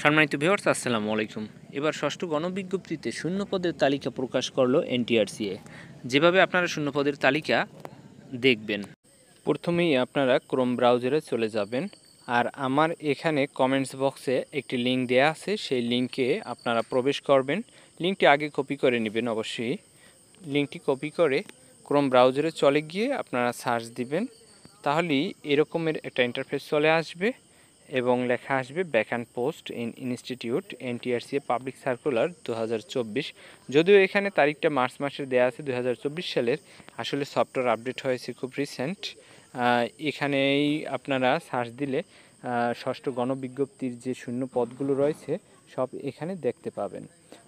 সম্মানিত ভিউয়ার্স, আসসালামু আলাইকুম। এবার ষষ্ঠ গণবিজ্ঞপ্তিতে শূন্য পদের তালিকা প্রকাশ করলো এনটিআরসিএ। যেভাবে আপনারা শূন্য পদের তালিকা দেখবেন, প্রথমেই আপনারা ক্রোম ব্রাউজারে চলে যাবেন। আর আমার এখানে কমেন্টস বক্সে একটি লিঙ্ক দেওয়া আছে, সেই লিঙ্কে আপনারা প্রবেশ করবেন। লিঙ্কটি আগে কপি করে নেবেন অবশ্যই। লিঙ্কটি কপি করে ক্রোম ব্রাউজারে চলে গিয়ে আপনারা সার্চ দিবেন, তাহলেই এরকমের একটা ইন্টারফেস চলে আসবে এবং লেখা আসবে vacant post in institute NTRCA public circular 2024। যদিও এখানে তারিখটা মার্চ মাসের দেওয়া আছে 2024 সালের, আসলে সফটওয়্যার আপডেট হয়েছে খুব রিসেন্ট। এখানেই আপনারা সার্চ দিলে ষষ্ঠ গণবিজ্ঞপ্তির যে শূন্য পদগুলো রয়েছে সব এখানে দেখতে পাবেন।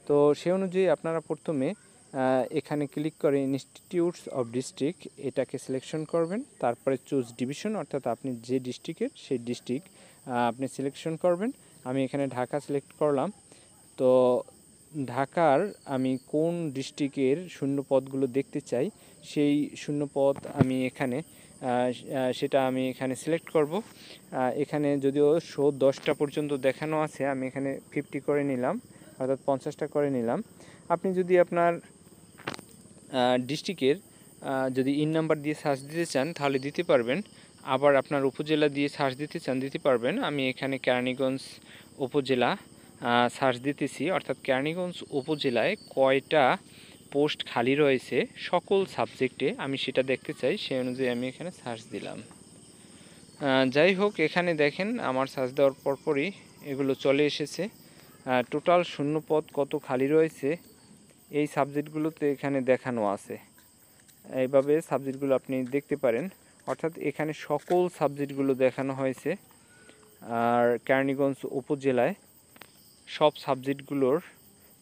তো সে অনুযায়ী আপনারা প্রথমে এখানে ক্লিক করে ইনস্টিটিউটস অফ ডিস্ট্রিক্ট এটাকে সিলেকশন করবেন। তারপরে চুজ ডিভিশন, অর্থাৎ আপনি যে ডিস্ট্রিক্টের সেই ডিস্ট্রিক্ট আপনি সিলেকশন করবেন। আমি এখানে ঢাকা সিলেক্ট করলাম। তো ঢাকার আমি কোন ডিস্ট্রিক্টের শূন্য পদগুলো দেখতে চাই সেই শূন্য পদ আমি এখানে সেটা আমি এখানে সিলেক্ট করব। এখানে যদিও 10টা পর্যন্ত দেখানো আছে, আমি এখানে 50 করে নিলাম, অর্থাৎ 50টা করে নিলাম। আপনি যদি আপনার ডিস্ট্রিক্টের যদি ইন নাম্বার দিয়ে সার্চ দিতে চান তাহলে দিতে পারবেন, আবার আপনার উপজেলা দিয়ে সার্চ দিতে চান দিতে পারবেন। আমি এখানে কেরানীগঞ্জ উপজেলা সার্চ দিতেছি, অর্থাৎ কেরানীগঞ্জ উপজেলায় কয়টা পোস্ট খালি রয়েছে সকল সাবজেক্টে আমি সেটা দেখতে চাই, সেই অনুযায়ী আমি এখানে সার্চ দিলাম। যাই হোক, এখানে দেখেন আমার সার্চ দেওয়ার পরপরই এগুলো চলে এসেছে। টোটাল শূন্য পদ কত খালি রয়েছে এই সাবজেক্টগুলোতে এখানে দেখানো আছে। এইভাবে সাবজেক্টগুলো আপনি দেখতে পারেন, অর্থাৎ এখানে সকল সাবজেক্টগুলো দেখানো হয়েছে। আর কেরানীগঞ্জ উপজেলায় সব সাবজেক্টগুলোর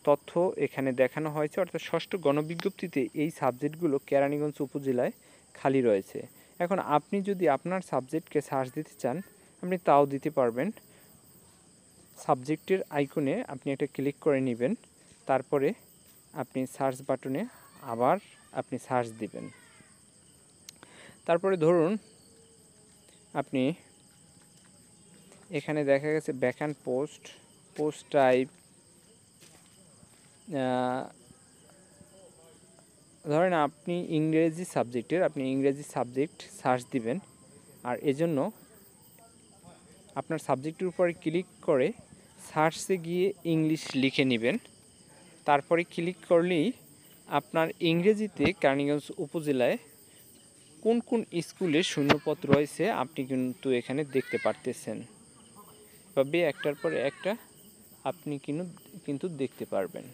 তথ্য এখানে দেখানো হয়েছে, অর্থাৎ ষষ্ঠ গণবিজ্ঞপ্তিতে এই সাবজেক্টগুলো কেরানীগঞ্জ উপজেলায় খালি রয়েছে। এখন আপনি যদি আপনার সাবজেক্টকে সার্চ দিতে চান আপনি তাও দিতে পারবেন। সাবজেক্টের আইকনে আপনি একটা ক্লিক করে নেবেন, তারপরে আপনি সার্চ বাটনে আবার আপনি সার্চ দিবেন। তারপরে ধরুন আপনি এখানে দেখা গেছে ভ্যাকান্ট পোস্ট, পোস্ট টাইপ, ধরেন আপনি ইংরেজি সাবজেক্টের আপনি ইংরেজি সাবজেক্ট সার্চ দিবেন। আর এজন্য আপনার সাবজেক্টের উপরে ক্লিক করে সার্চে গিয়ে ইংলিশ লিখে নেবেন। তারপরে ক্লিক করলেই আপনার ইংরেজিতে কেরানীগঞ্জ উপজেলায় কোন কোন স্কুলে শূন্যপদ রয়েছে আপনি কিন্তু এখানে দেখতে পারতেছেন। তবে একটার পর একটা আপনি কিন্তু দেখতে পারবেন।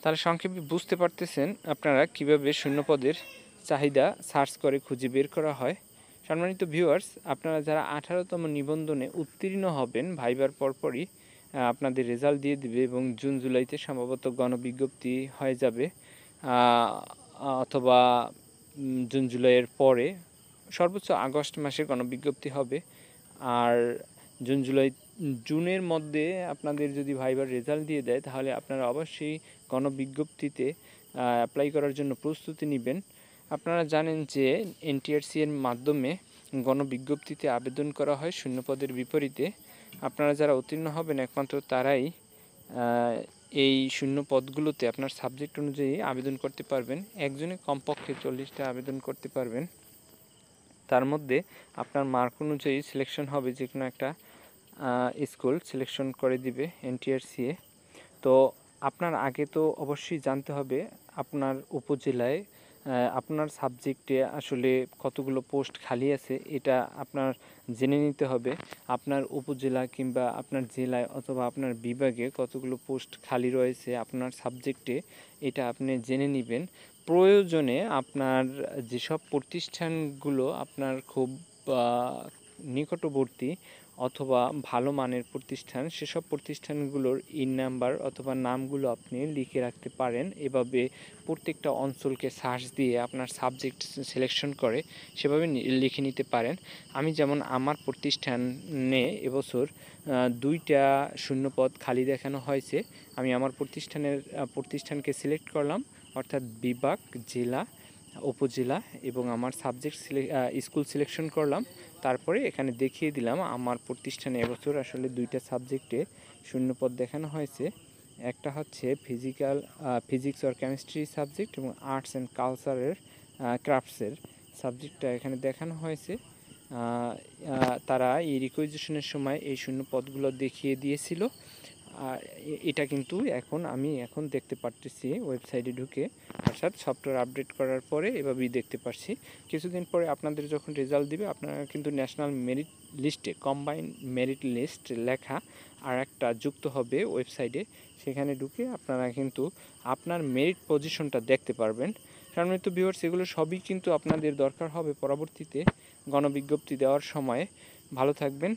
তাহলে সংক্ষেপে বুঝতে পারতেছেন আপনারা কিভাবে শূন্যপদের চাহিদা সার্চ করে খুঁজে বের করা হয়। সম্মানিত ভিউয়ার্স, আপনারা যারা 18তম নিবন্ধনে উত্তীর্ণ হবেন, ভাইবার পরপরই আপনাদের রেজাল্ট দিয়ে দিবে এবং জুন জুলাইতে সম্ভবত গণবিজ্ঞপ্তি হয়ে যাবে, অথবা জুন জুলাইয়ের পরে সর্বোচ্চ আগস্ট মাসে গণবিজ্ঞপ্তি হবে। আর জুনের মধ্যে আপনাদের যদি ভাইবার রেজাল্ট দিয়ে দেয় তাহলে আপনারা অবশ্যই গণবিজ্ঞপ্তিতে অ্যাপ্লাই করার জন্য প্রস্তুতি নেবেন। আপনারা জানেন যে এনটিআরসি এর মাধ্যমে গণবিজ্ঞপ্তিতে আবেদন করা হয় শূন্যপদের বিপরীতে। আপনারা যারা উত্তীর্ণ হবেন একমাত্র তারাই এই শূন্য পদগুলোতে আপনার সাবজেক্ট অনুযায়ী আবেদন করতে পারবেন। একজনে কমপক্ষে 40টা আবেদন করতে পারবেন। তার মধ্যে আপনার মার্ক অনুযায়ী সিলেকশন হবে, যে কোনো একটা স্কুল সিলেকশন করে দিবে এনটিআরসিএ। তো আপনার আগে তো অবশ্যই জানতে হবে আপনার উপজেলায় আপনার সাবজেক্টে আসলে কতগুলো পোস্ট খালি আছে, এটা আপনার জেনে নিতে হবে। আপনার উপজেলা কিংবা আপনার জেলায় অথবা আপনার বিভাগে কতগুলো পোস্ট খালি রয়েছে আপনার সাবজেক্টে, এটা আপনি জেনে নেবেন। প্রয়োজনে আপনার যেসব প্রতিষ্ঠানগুলো আপনার খুব নিকটবর্তী অথবা ভালো মানের প্রতিষ্ঠান, সেসব প্রতিষ্ঠানগুলোর ইন নাম্বার অথবা নামগুলো আপনি লিখে রাখতে পারেন। এভাবে প্রত্যেকটা অঞ্চলকে সার্চ দিয়ে আপনার সাবজেক্ট সিলেকশন করে সেভাবে লিখে নিতে পারেন। আমি যেমন আমার প্রতিষ্ঠানে এবছর 2টা শূন্যপদ খালি দেখানো হয়েছে। আমি আমার প্রতিষ্ঠানকে সিলেক্ট করলাম, অর্থাৎ বিভাগ, জেলা উপজেলা এবং আমার সাবজেক্ট স্কুল সিলেকশন করলাম। তারপরে এখানে দেখিয়ে দিলাম আমার প্রতিষ্ঠানে এবছর আসলে 2টা সাবজেক্টে শূন্যপদ দেখানো হয়েছে। একটা হচ্ছে ফিজিক্স অর কেমিস্ট্রি সাবজেক্ট এবং আর্টস অ্যান্ড কালচারের ক্রাফটসের সাবজেক্টটা এখানে দেখানো হয়েছে। তারা এই রিকুইজিশনের সময় এই শূন্য পদগুলো দেখিয়ে দিয়েছিল। আর এটা কিন্তু আমি এখন দেখতে পারতেছি ওয়েবসাইটে ঢুকে, অর্থাৎ সফটওয়্যার আপডেট করার পরে এভাবেই দেখতে পাচ্ছি। কিছুদিন পরে আপনাদের যখন রেজাল্ট দিবে, আপনারা কিন্তু ন্যাশনাল মেরিট লিস্টে কম্বাইন্ড মেরিট লিস্ট লেখা আর একটা যুক্ত হবে ওয়েবসাইটে। সেখানে ঢুকে আপনারা কিন্তু আপনার মেরিট পজিশনটা দেখতে পারবেন। সম্মানিত ভিউয়ার্স, এগুলো সবই কিন্তু আপনাদের দরকার হবে পরবর্তীতে গণবিজ্ঞপ্তি দেওয়ার সময়। ভালো থাকবেন।